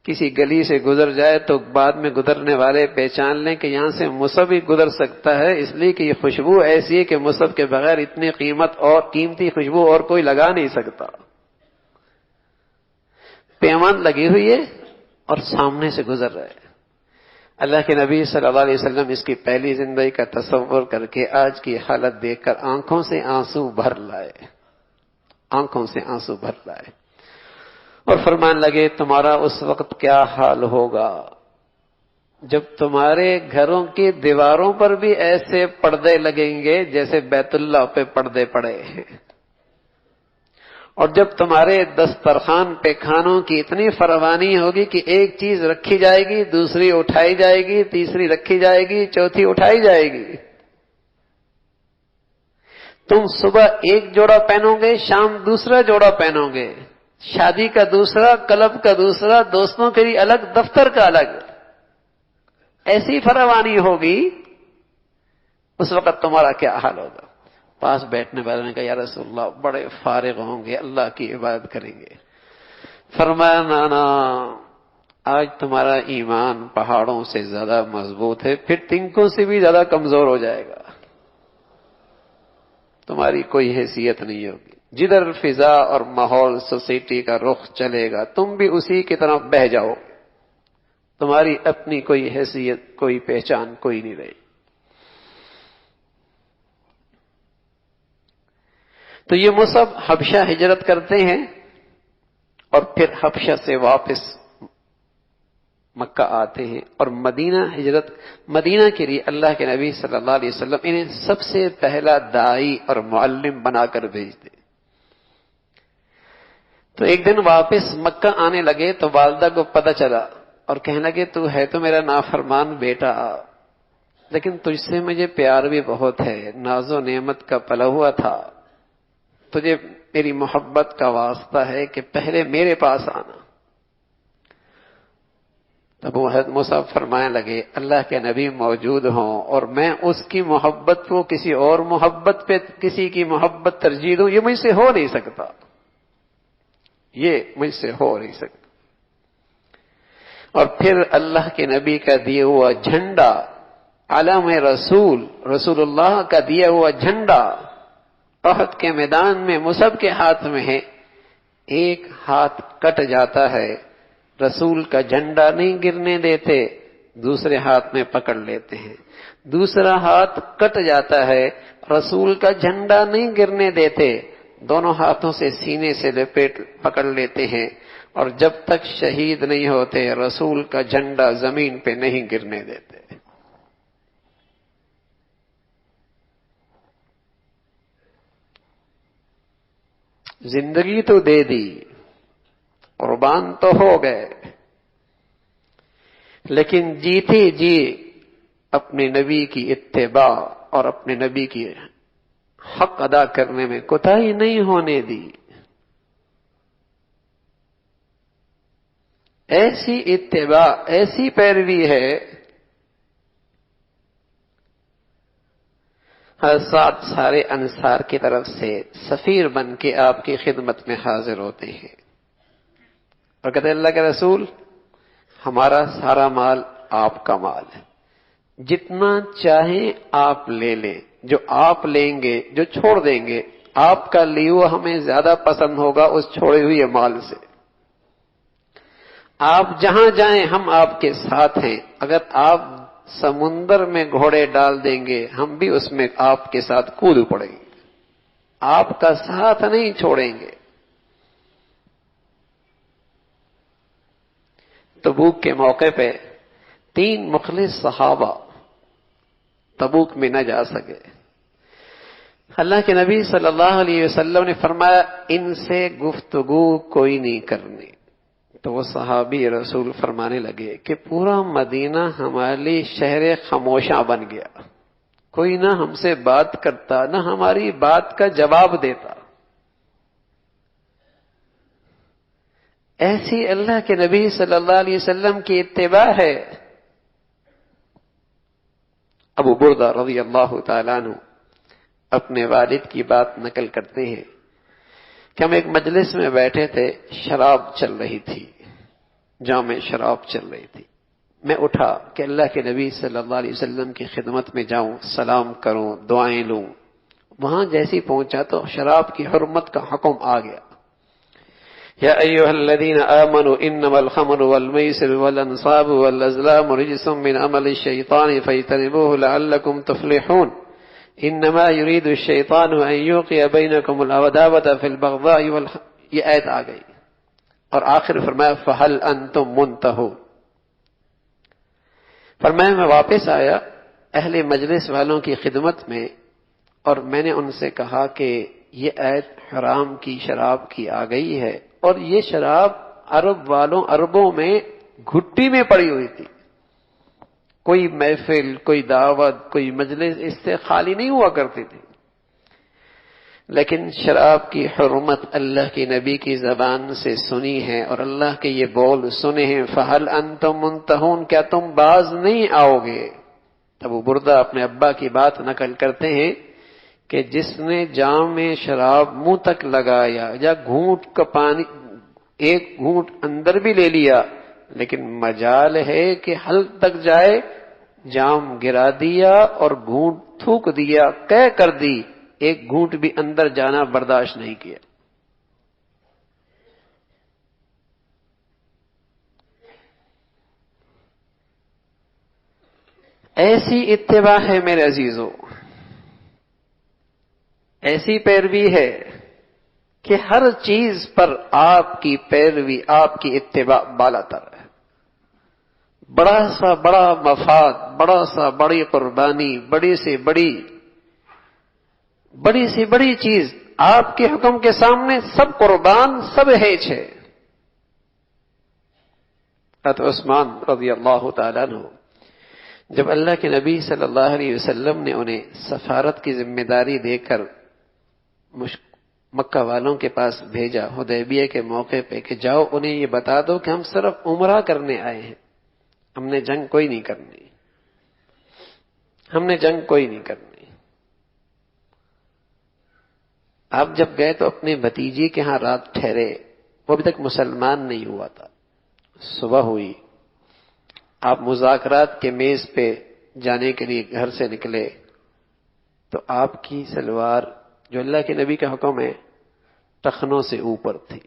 کسی گلی سے گزر جائے تو بعد میں گزرنے والے پہچان لیں کہ یہاں سے مصعب ہی گزر سکتا ہے، اس لیے کہ یہ خوشبو ایسی ہے کہ مصعب کے بغیر اتنی قیمت اور قیمتی خوشبو اور کوئی لگا نہیں سکتا۔ پیمان لگی ہوئی ہے اور سامنے سے گزر رہے ہیں۔ اللہ کے نبی صلی اللہ علیہ وسلم اس کی پہلی زندگی کا تصور کر کے آج کی حالت دیکھ کر آنکھوں سے آنسو بھر لائے، آنکھوں سے آنسو بھر لائے، اور فرمان لگے تمہارا اس وقت کیا حال ہوگا جب تمہارے گھروں کی دیواروں پر بھی ایسے پردے لگیں گے جیسے بیت اللہ پہ پردے پڑے ہیں، اور جب تمہارے دسترخوان پہ کھانوں کی اتنی فراوانی ہوگی کہ ایک چیز رکھی جائے گی، دوسری اٹھائی جائے گی، تیسری رکھی جائے گی، چوتھی اٹھائی جائے گی۔ تم صبح ایک جوڑا پہنو گے، شام دوسرا جوڑا پہنو گے، شادی کا دوسرا، کلب کا دوسرا، دوستوں کے لیے الگ، دفتر کا الگ، ایسی فراوانی ہوگی، اس وقت تمہارا کیا حال ہوگا؟ پاس بیٹھنے والوں نے کہا یا رسول اللہ بڑے فارغ ہوں گے، اللہ کی عبادت کریں گے۔ فرمایا نانا، آج تمہارا ایمان پہاڑوں سے زیادہ مضبوط ہے، پھر تنکوں سے بھی زیادہ کمزور ہو جائے گا، تمہاری کوئی حیثیت نہیں ہوگی، جدھر فضا اور ماحول سوسائٹی کا رخ چلے گا تم بھی اسی کی طرف بہہ جاؤ، تمہاری اپنی کوئی حیثیت، کوئی پہچان کوئی نہیں رہی۔ تو یہ مصعب حبشہ ہجرت کرتے ہیں اور پھر حبشہ سے واپس مکہ آتے ہیں، اور مدینہ کے لیے اللہ کے نبی صلی اللہ علیہ وسلم انہیں سب سے پہلا داعی اور معلم بنا کر بھیجتے۔ تو ایک دن واپس مکہ آنے لگے تو والدہ کو پتہ چلا اور کہنے لگے تو ہے تو میرا نافرمان بیٹا، لیکن تجھ سے مجھے پیار بھی بہت ہے، ناز و نعمت کا پلا ہوا تھا، تجھے میری محبت کا واسطہ ہے کہ پہلے میرے پاس آنا۔ تب وہ حضرت مصعب فرمانے لگے اللہ کے نبی موجود ہوں اور میں اس کی محبت کو کسی اور محبت پہ کسی کی محبت ترجیح دوں، یہ مجھ سے ہو نہیں سکتا، یہ مجھ سے ہو نہیں سکتا۔ اور پھر اللہ کے نبی کا دیا ہوا جھنڈا، علم رسول اللہ کا دیا ہوا جھنڈا احد کے میدان میں مصعب کے ہاتھ میں ہے، ایک ہاتھ کٹ جاتا ہے، رسول کا جھنڈا نہیں گرنے دیتے، دوسرے ہاتھ میں پکڑ لیتے ہیں، دوسرا ہاتھ کٹ جاتا ہے، رسول کا جھنڈا نہیں گرنے دیتے، دونوں ہاتھوں سے سینے سے لپیٹ پکڑ لیتے ہیں، اور جب تک شہید نہیں ہوتے رسول کا جھنڈا زمین پہ نہیں گرنے دیتے۔ زندگی تو دے دی، قربان تو ہو گئے، لیکن جیتے جی اپنے نبی کی اتباع اور اپنے نبی کی حق ادا کرنے میں کوتاہی نہیں ہونے دی۔ ایسی اتباع، ایسی پیروی ہے، حضرات سارے انصار کی طرف سے سفیر بن کے آپ کی خدمت میں حاضر ہوتے ہیں اور کہتے ہیں اللہ کے رسول ہمارا سارا مال آپ کا مال ہے، جتنا چاہیں آپ لے لیں، جو آپ لیں گے، جو چھوڑ دیں گے، آپ کا لیے ہوا ہمیں زیادہ پسند ہوگا اس چھوڑے ہوئے مال سے۔ آپ جہاں جائیں ہم آپ کے ساتھ ہیں، اگر آپ سمندر میں گھوڑے ڈال دیں گے ہم بھی اس میں آپ کے ساتھ کود پڑیں گے، آپ کا ساتھ نہیں چھوڑیں گے۔ تبوک کے موقع پہ 3 مخلص صحابہ تبوک میں نہ جا سکے، اللہ کے نبی صلی اللہ علیہ وسلم نے فرمایا ان سے گفتگو کوئی نہیں کرنی، تو وہ صحابی رسول فرمانے لگے کہ پورا مدینہ ہمارے لیے شہر خاموشاں بن گیا، کوئی نہ ہم سے بات کرتا، نہ ہماری بات کا جواب دیتا۔ ایسی اللہ کے نبی صلی اللہ علیہ وسلم کی اتباع ہے۔ ابو بردہ رضی اللہ تعالیٰ عنہ اپنے والد کی بات نقل کرتے ہیں کہ ہم ایک مجلس میں بیٹھے تھے، شراب چل رہی تھی، جام میں شراب چل رہی تھی. میں اٹھا کہ اللہ کے نبی صلی اللہ علیہ وسلم کی خدمت میں جاؤں، سلام کروں، دعائیں لوں. وہاں جیسے پہنچا تو شراب کی حرمت کا حکم آ گیا. یا ایھا الذین آمنوا انما الخمر والمیسر والانصاب والازلام رجس من عمل الشیطان فاجتنبوه لعلکم تفلحون. انما يريد الشیطان ان یوقع بینکم العداوۃ فی البغضاء یہ آیت آ گئی اور آخر فرمایا فہل انتم منتہون. فرمایا میں واپس آیا اہل مجلس والوں کی خدمت میں اور میں نے ان سے کہا کہ یہ آیت حرام کی شراب کی آ گئی ہے اور یہ شراب عربوں میں گھٹی میں پڑی ہوئی تھی. کوئی محفل، کوئی دعوت، کوئی مجلس اس سے خالی نہیں ہوا کرتی تھی. لیکن شراب کی حرمت اللہ کے نبی کی زبان سے سنی ہے اور اللہ کے یہ بول سنے ہیں فَهَلْ أَنْتُمْ مُنْتَهُونَ، کیا تم باز نہیں آؤ گے؟ ابو بردہ اپنے ابا کی بات نقل کرتے ہیں کہ جس نے جام میں شراب منہ تک لگایا یا گھونٹ کا پانی ایک گھونٹ اندر بھی لے لیا لیکن مجال ہے کہ حلق تک جائے، جام گرا دیا اور گھونٹ تھوک دیا، قے کر دی، ایک گھونٹ بھی اندر جانا برداشت نہیں کیا. ایسی اتباع ہے میرے عزیزو، ایسی پیروی ہے کہ ہر چیز پر آپ کی پیروی، آپ کی اتباع بالا تر ہے. بڑا سا بڑا مفاد، بڑا سا بڑی قربانی، بڑی سے بڑی چیز آپ کے حکم کے سامنے سب قربان، سب ہیچ ہے. حضرت عثمان رضی اللہ تعالیٰ عنہ جب اللہ کے نبی صلی اللہ علیہ وسلم نے انہیں سفارت کی ذمہ داری دے کر مکہ والوں کے پاس بھیجا حدیبیہ کے موقع پہ کہ جاؤ انہیں یہ بتا دو کہ ہم صرف عمرہ کرنے آئے ہیں، ہم نے جنگ کوئی نہیں کرنی، آپ جب گئے تو اپنے بھتیجے کے ہاں رات ٹھہرے، وہ ابھی تک مسلمان نہیں ہوا تھا. صبح ہوئی، آپ مذاکرات کے میز پہ جانے کے لیے گھر سے نکلے تو آپ کی سلوار جو اللہ کے نبی کا حکم ہے ٹخنوں سے اوپر تھی.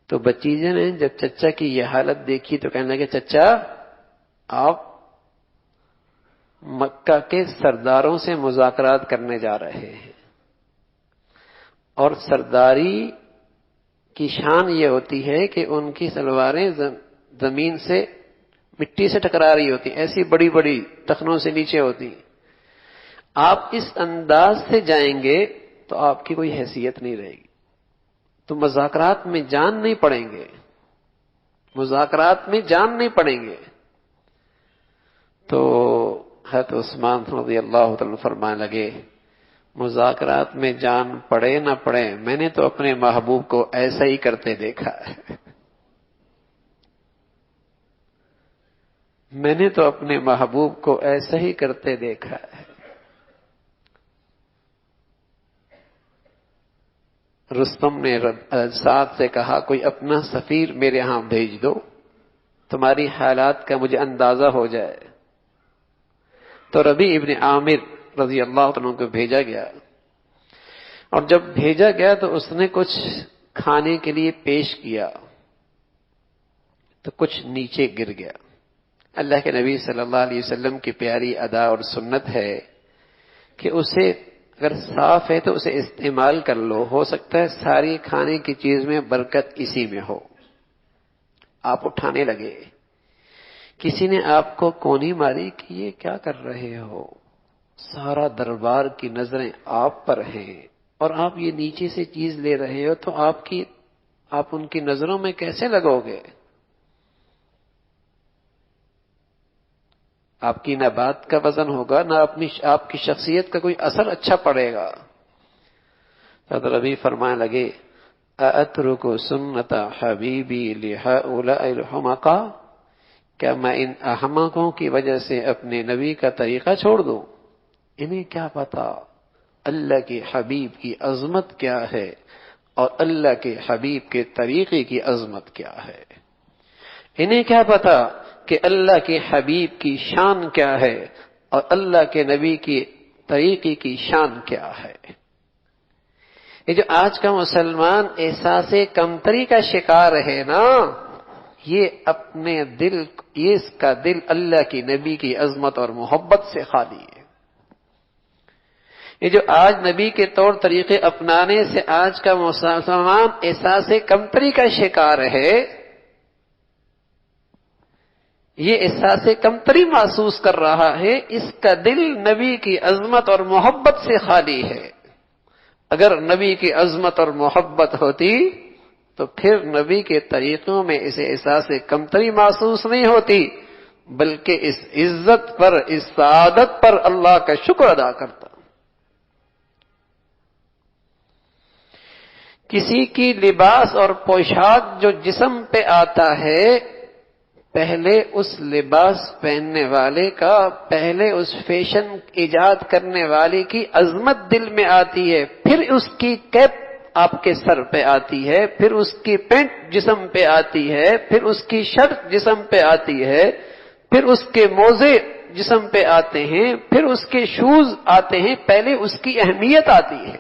تو بتیجے نے جب چچا کی یہ حالت دیکھی تو کہنے لگے چچا آپ مکہ کے سرداروں سے مذاکرات کرنے جا رہے ہیں اور سرداری کی شان یہ ہوتی ہے کہ ان کی سلواریں زمین سے مٹی سے ٹکرا رہی ہوتی، ایسی بڑی بڑی ٹخنوں سے نیچے ہوتی. آپ اس انداز سے جائیں گے تو آپ کی کوئی حیثیت نہیں رہے گی، تو مذاکرات میں جان نہیں پڑیں گے. تو حضرت عثمان رضی اللہ تعالیٰ فرمانے لگے مذاکرات میں جان پڑے نہ پڑے میں نے تو اپنے محبوب کو ایسا ہی کرتے دیکھا ہے. میں نے تو اپنے محبوب کو ایسا ہی کرتے دیکھا ہے. رستم نے سعد سے کہا کوئی اپنا سفیر میرے ہاں بھیج دو، تمہاری حالات کا مجھے اندازہ ہو جائے. تو ربیع ابن عامر رضی اللہ عنہ کو بھیجا گیا اور جب بھیجا گیا تو اس نے کچھ کھانے کے لیے پیش کیا تو کچھ نیچے گر گیا. اللہ کے نبی صلی اللہ علیہ وسلم کی پیاری ادا اور سنت ہے کہ اسے اگر صاف ہے تو اسے استعمال کر لو، ہو سکتا ہے ساری کھانے کی چیز میں برکت اسی میں ہو. آپ اٹھانے لگے، کسی نے آپ کو کونی ماری کہ یہ کیا کر رہے ہو؟ سارا دربار کی نظریں آپ پر ہیں اور آپ یہ نیچے سے چیز لے رہے ہو تو آپ ان کی نظروں میں کیسے لگو گے؟ آپ کی نہ بات کا وزن ہوگا نہ آپ کی شخصیت کا کوئی اثر اچھا پڑے گا. حضرت ربیع فرمانے لگے اَأَتْرُكُ سُنَّةَ حَبِيبِي لِهَؤُلَاءِ الْحُمَقَاءِ، کیا میں ان احمقوں کی وجہ سے اپنے نبی کا طریقہ چھوڑ دوں؟ انہیں کیا پتا اللہ کے حبیب کی عظمت کیا ہے اور اللہ کے حبیب کے طریقے کی عظمت کیا ہے. انہیں کیا پتا کہ اللہ کے حبیب کی شان کیا ہے اور اللہ کے نبی کی طریقے کی شان کیا ہے۔ یہ جو آج کا مسلمان احساس کمتری کا شکار ہے نا، یہ اپنے دل، یہ اس کا دل اللہ کی نبی کی عظمت اور محبت سے خالی ہے۔ یہ جو آج نبی کے طور طریقے اپنانے سے آج کا مسلمان احساس کمتری کا شکار ہے، یہ احساس کمتری محسوس کر رہا ہے، اس کا دل نبی کی عظمت اور محبت سے خالی ہے۔ اگر نبی کی عظمت اور محبت ہوتی تو پھر نبی کے طریقوں میں اسے احساس کمتری محسوس نہیں ہوتی، بلکہ اس عزت پر، اس سعادت پر اللہ کا شکر ادا کرتا۔ کسی کی لباس اور پوشاک جو جسم پہ آتا ہے، پہلے اس لباس پہننے والے کا، پہلے اس فیشن ایجاد کرنے والے کی عظمت دل میں آتی ہے، پھر اس کی کیپ آپ کے سر پہ آتی ہے، پھر اس کی پینٹ جسم پہ آتی ہے، پھر اس کی شرٹ جسم پہ آتی ہے، پھر اس کے موزے جسم پہ آتے ہیں، پھر اس کے شوز آتے ہیں۔ پہلے اس کی اہمیت آتی ہے،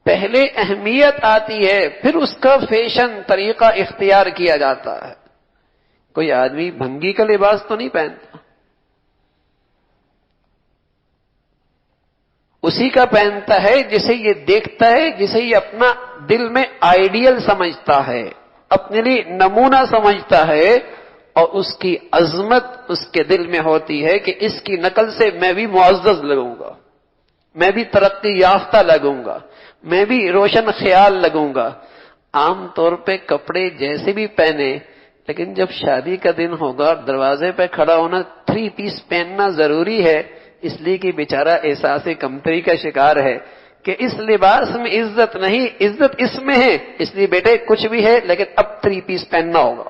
پہلے اہمیت آتی ہے، پھر اس کا فیشن طریقہ اختیار کیا جاتا ہے۔ کوئی آدمی بھنگی کا لباس تو نہیں پہنتا، اسی کا پہنتا ہے جسے یہ دیکھتا ہے، جسے یہ اپنا دل میں آئیڈیل سمجھتا ہے، اپنے لیے نمونہ سمجھتا ہے، اور اس کی عظمت اس کے دل میں ہوتی ہے کہ اس کی نقل سے میں بھی معزز لگوں گا، میں بھی ترقی یافتہ لگوں گا، میں بھی روشن خیال لگوں گا۔ عام طور پہ کپڑے جیسے بھی پہنے، لیکن جب شادی کا دن ہوگا، دروازے پہ کھڑا ہونا، 3 پیس پہننا ضروری ہے، اس لیے کہ بیچارہ احساس کمتری کا شکار ہے کہ اس لباس میں عزت نہیں، عزت اس میں ہے، اس لیے بیٹے کچھ بھی ہے لیکن اب 3 پیس پہننا ہوگا۔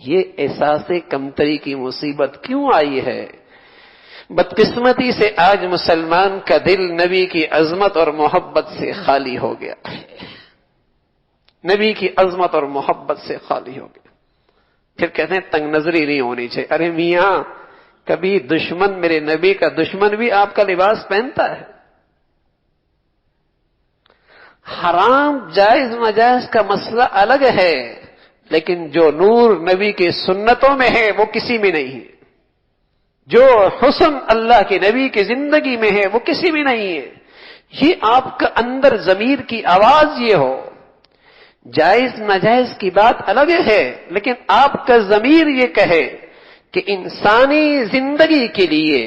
یہ احساس کمتری کی مصیبت کیوں آئی ہے؟ بدقسمتی سے آج مسلمان کا دل نبی کی عظمت اور محبت سے خالی ہو گیا، نبی کی عظمت اور محبت سے خالی ہو گیا۔ پھر کہتے ہیں تنگ نظری نہیں ہونی چاہیے۔ ارے میاں، کبھی دشمن، میرے نبی کا دشمن بھی آپ کا لباس پہنتا ہے۔ حرام جائز ناجائز کا مسئلہ الگ ہے، لیکن جو نور نبی کی سنتوں میں ہے وہ کسی میں نہیں ہے، جو حسن اللہ کے نبی کی زندگی میں ہے وہ کسی میں نہیں ہے۔ یہ آپ کا اندر ضمیر کی آواز یہ ہو، جائز ناجائز کی بات الگ ہے، لیکن آپ کا ضمیر یہ کہے کہ انسانی زندگی کے لیے،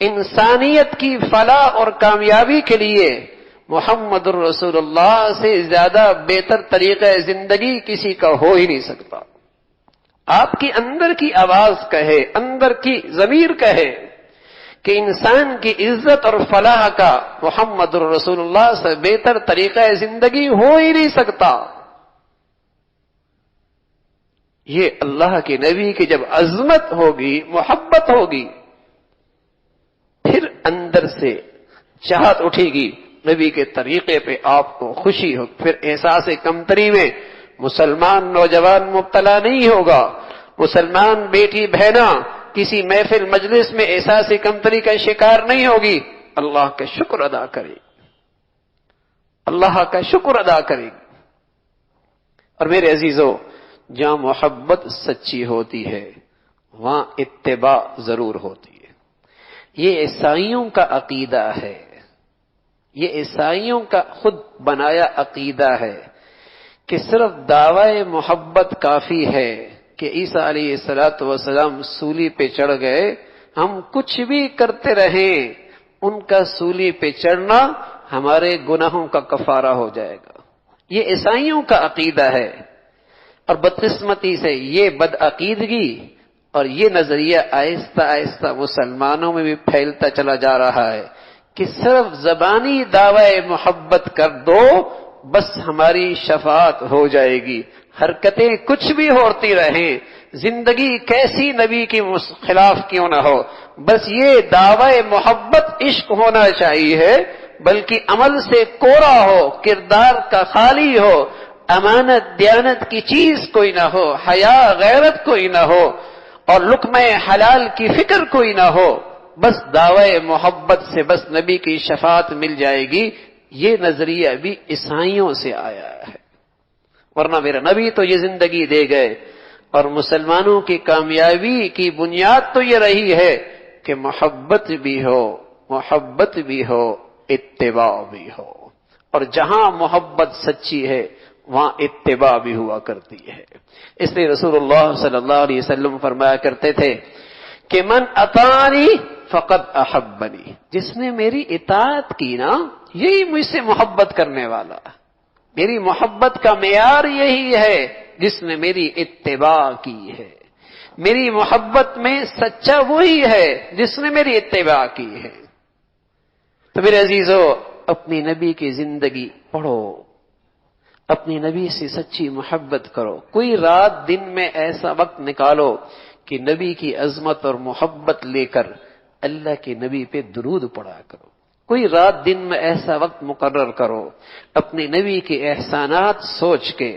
انسانیت کی فلاح اور کامیابی کے لیے محمد الرسول اللہ سے زیادہ بہتر طریقہ زندگی کسی کا ہو ہی نہیں سکتا۔ آپ کی اندر کی آواز کہے، اندر کی ضمیر کہے کہ انسان کی عزت اور فلاح کا محمد الرسول اللہ سے بہتر طریقہ زندگی ہو ہی نہیں سکتا۔ یہ اللہ کے نبی کی جب عظمت ہوگی، محبت ہوگی، پھر اندر سے چاہت اٹھے گی نبی کے طریقے پہ آپ کو خوشی ہو، پھر احساس کمتری میں مسلمان نوجوان مبتلا نہیں ہوگا، مسلمان بیٹی بہنا کسی محفل مجلس میں احساس کمتری کا شکار نہیں ہوگی، اللہ کا شکر ادا کرے، اللہ کا شکر ادا کرے گی۔ اور میرے عزیزو، جہاں محبت سچی ہوتی ہے وہاں اتباع ضرور ہوتی ہے۔ یہ عیسائیوں کا عقیدہ ہے، یہ عیسائیوں کا خود بنایا عقیدہ ہے کہ صرف دعوی محبت کافی ہے کہ عیسیٰ علیہ السلام سولی پہ چڑھ گئے، ہم کچھ بھی کرتے رہیں، ان کا سولی پہ چڑھنا ہمارے گناہوں کا کفارہ ہو جائے گا۔ یہ عیسائیوں کا عقیدہ ہے، اور بدقسمتی سے یہ بدعقیدگی اور یہ نظریہ آہستہ آہستہ مسلمانوں میں بھی پھیلتا چلا جا رہا ہے کہ صرف زبانی دعوی محبت کر دو، بس ہماری شفاعت ہو جائے گی، حرکتیں کچھ بھی ہوتی رہیں، زندگی کیسی نبی کی خلاف کیوں نہ ہو، بس یہ دعوی محبت عشق ہونا چاہیے، بلکہ عمل سے کورا ہو، کردار کا خالی ہو، امانت دیانت کی چیز کوئی نہ ہو، حیا غیرت کوئی نہ ہو، اور لقمہ حلال کی فکر کوئی نہ ہو، بس دعوی محبت سے بس نبی کی شفاعت مل جائے گی، یہ نظریہ بھی عیسائیوں سے آیا ہے۔ ورنہ میرا نبی تو یہ زندگی دے گئے، اور مسلمانوں کی کامیابی کی بنیاد تو یہ رہی ہے کہ محبت بھی ہو، اتباع بھی ہو، اور جہاں محبت سچی ہے وہاں اتباع بھی ہوا کرتی ہے۔ اس لیے رسول اللہ صلی اللہ علیہ وسلم فرمایا کرتے تھے کہ من اطاعنی فقد احبنی، جس نے میری اطاعت کی نا یہی مجھ سے محبت کرنے والا، میری محبت کا معیار یہی ہے جس نے میری اتباع کی ہے، میری محبت میں سچا وہی ہے جس نے میری اتباع کی ہے۔ تو میرے عزیزو، اپنی نبی کی زندگی پڑھو، اپنی نبی سے سچی محبت کرو، کوئی رات دن میں ایسا وقت نکالو کہ نبی کی عظمت اور محبت لے کر اللہ کے نبی پہ درود پڑھا کرو، کوئی رات دن میں ایسا وقت مقرر کرو، اپنے نبی کے احسانات سوچ کے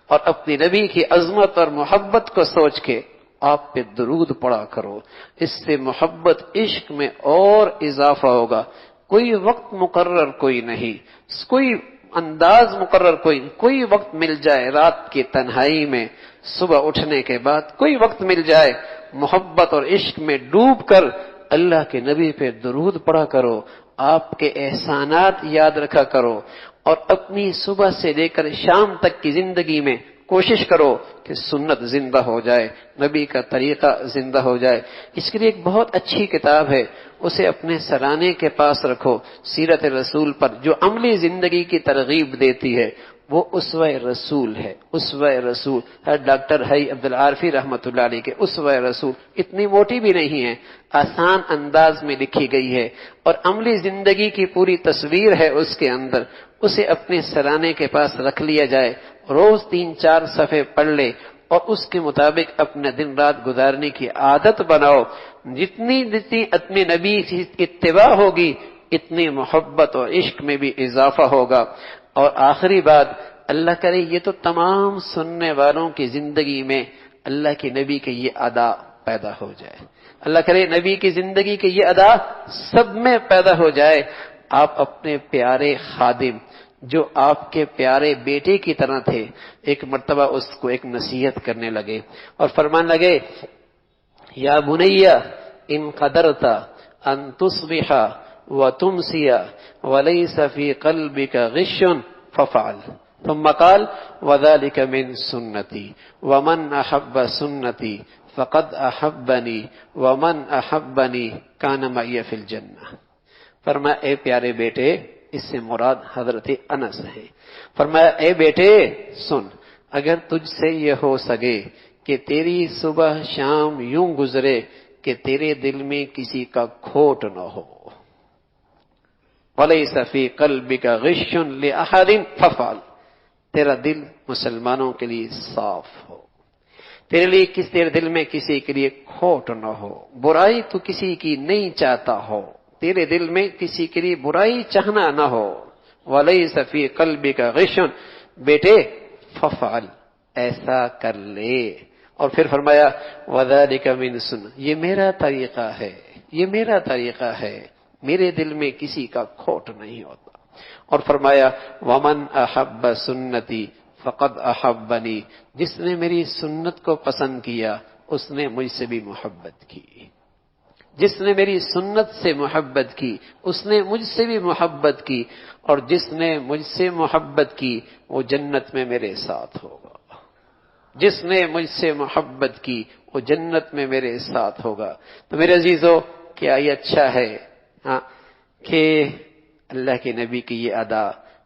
اور اپنی نبی کی عظمت اور محبت کو سوچ کے آپ پہ درود پڑھا کرو، اس سے محبت عشق میں اور اضافہ ہوگا۔ کوئی وقت مقرر کوئی نہیں، کوئی انداز مقرر کوئی وقت مل جائے رات کی تنہائی میں، صبح اٹھنے کے بعد کوئی وقت مل جائے، محبت اور عشق میں ڈوب کر اللہ کے نبی پہ درود پڑھا کرو، آپ کے احسانات یاد رکھا کرو، اور اپنی صبح سے لے کر شام تک کی زندگی میں کوشش کرو کہ سنت زندہ ہو جائے، نبی کا طریقہ زندہ ہو جائے۔ اس کے لیے ایک بہت اچھی کتاب ہے، اسے اپنے سرانے کے پاس رکھو، سیرت رسول پر جو عملی زندگی کی ترغیب دیتی ہے، وہ اسوہ رسول ہے۔ اسوہ رسول ہے ڈاکٹر حی عبدالعارفی رحمۃ اللہ علیہ کے اسوہ رسول، اتنی موٹی بھی نہیں ہے، آسان انداز میں لکھی گئی ہے، اور عملی زندگی کی پوری تصویر ہے اس کے اندر۔ اسے اپنے سرانے کے پاس رکھ لیا جائے، روز 3-4 صفحے پڑھ لے، اور اس کے مطابق اپنا دن رات گزارنے کی عادت بناؤ۔ جتنی اپنے نبی کی اتباع ہوگی، اتنی محبت اور عشق میں بھی اضافہ ہوگا۔ اور آخری بات، اللہ کرے یہ تو تمام سننے والوں کی زندگی میں اللہ کے نبی کے یہ ادا پیدا ہو جائے، اللہ کرے نبی کی زندگی کے یہ ادا سب میں پیدا ہو جائے۔ آپ اپنے پیارے خادم جو آپ کے پیارے بیٹے کی طرح تھے، ایک مرتبہ اس کو ایک نصیحت کرنے لگے اور فرمان لگے، یا بنیا ان قدرت ان تصبح وتمسی وليس في قلبك غش ففعل، ثم قال وذلك من سنتي ومن احب سنتي فقد احبني ومن احبني كان معي في الجنة۔ فرمایا اے پیارے بیٹے، اس سے مراد حضرت انس ہے، فرمایا اے بیٹے سن، اگر تجھ سے یہ ہو سکے کہ تیری صبح شام یوں گزرے کہ تیرے دل میں کسی کا کھوٹ نہ ہو، وَلَيْسَ فِي قَلْبِكَ غِشٌّ لِأَحَدٍ فَفْعَلْ، تیرا دل مسلمانوں کے لیے صاف ہو، تیرے دل میں کسی کے لیے کھوٹ نہ ہو، برائی تو کسی کی نہیں چاہتا ہو، تیرے دل میں کسی کے لیے برائی چاہنا نہ ہو، وَلَيْسَ فِي قَلْبِكَ غِشٌّ، بیٹے فَفْعَلْ، ایسا کر لے۔ اور پھر فرمایا وَذَلِكَ مِن سُنَّتِي، یہ میرا طریقہ ہے، یہ میرا طریقہ ہے، میرے دل میں کسی کا کھوٹ نہیں ہوتا۔ اور فرمایا وَمَنْ أَحَبَّ سُنَّتِي فَقَدْ أَحَبَّنِي، جس نے میری سنت کو پسند کیا اس نے مجھ سے بھی محبت کی، جس نے میری سنت سے محبت کی اس نے مجھ سے بھی محبت کی، اور جس نے مجھ سے محبت کی وہ جنت میں میرے ساتھ ہوگا، جس نے مجھ سے محبت کی وہ جنت میں میرے ساتھ ہوگا۔ تو میرے عزیزو، کیا یہ اچھا ہے کہ اللہ کے نبی کی یہ ادا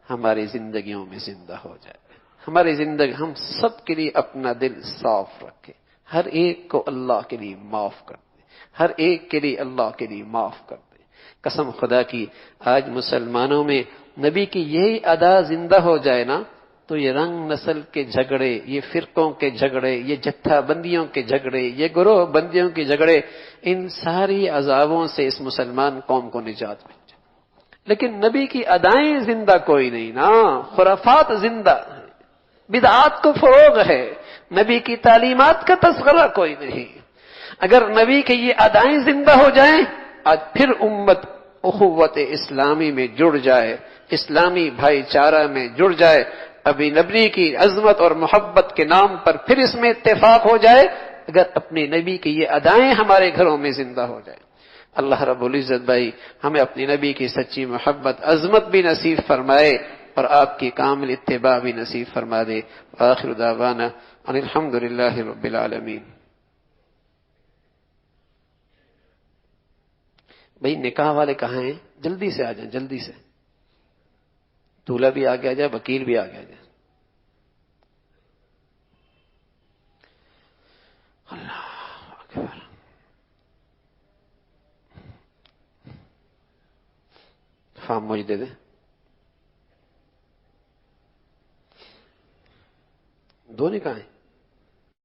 ہماری زندگیوں میں زندہ ہو جائے، ہماری زندگی ہم سب کے لیے اپنا دل صاف رکھے، ہر ایک کو اللہ کے لیے معاف کر دے، ہر ایک کے لیے اللہ کے لیے معاف کر دے۔ قسم خدا کی آج مسلمانوں میں نبی کی یہی ادا زندہ ہو جائے نا، تو یہ رنگ نسل کے جھگڑے، یہ فرقوں کے جھگڑے، یہ جتھا بندیوں کے جھگڑے، یہ گروہ بندیوں کے جھگڑے، ان ساری عذابوں سے اس مسلمان قوم کو نجات مل جائے۔ لیکن نبی کی ادائیں زندہ کوئی نہیں نا، خرافات زندہ ہیں، بدعات کو فروغ ہے، نبی کی تعلیمات کا تذکرہ کوئی نہیں۔ اگر نبی کے یہ ادائیں زندہ ہو جائیں، آج پھر امت اخوت اسلامی میں جڑ جائے، اسلامی بھائی چارہ میں جڑ جائے، ابھی نبی کی عظمت اور محبت کے نام پر پھر اس میں اتفاق ہو جائے، اگر اپنے نبی کی یہ ادائیں ہمارے گھروں میں زندہ ہو جائے۔ اللہ رب العزت بھائی ہمیں اپنی نبی کی سچی محبت، عظمت بھی نصیب فرمائے اور آپ کی کامل اتباع بھی نصیب فرما دے۔ آخر دعوانا ان الحمد للہ رب العالمین۔ بھئی نکاح والے کہاں ہیں؟ جلدی سے آ جائیں، جلدی سے، دولہا بھی آ گیا جائے، وکیل بھی آ گیا جائے۔ اللہ اکبر۔ فارم مجھے دے دیں، دو نکاح ہیں۔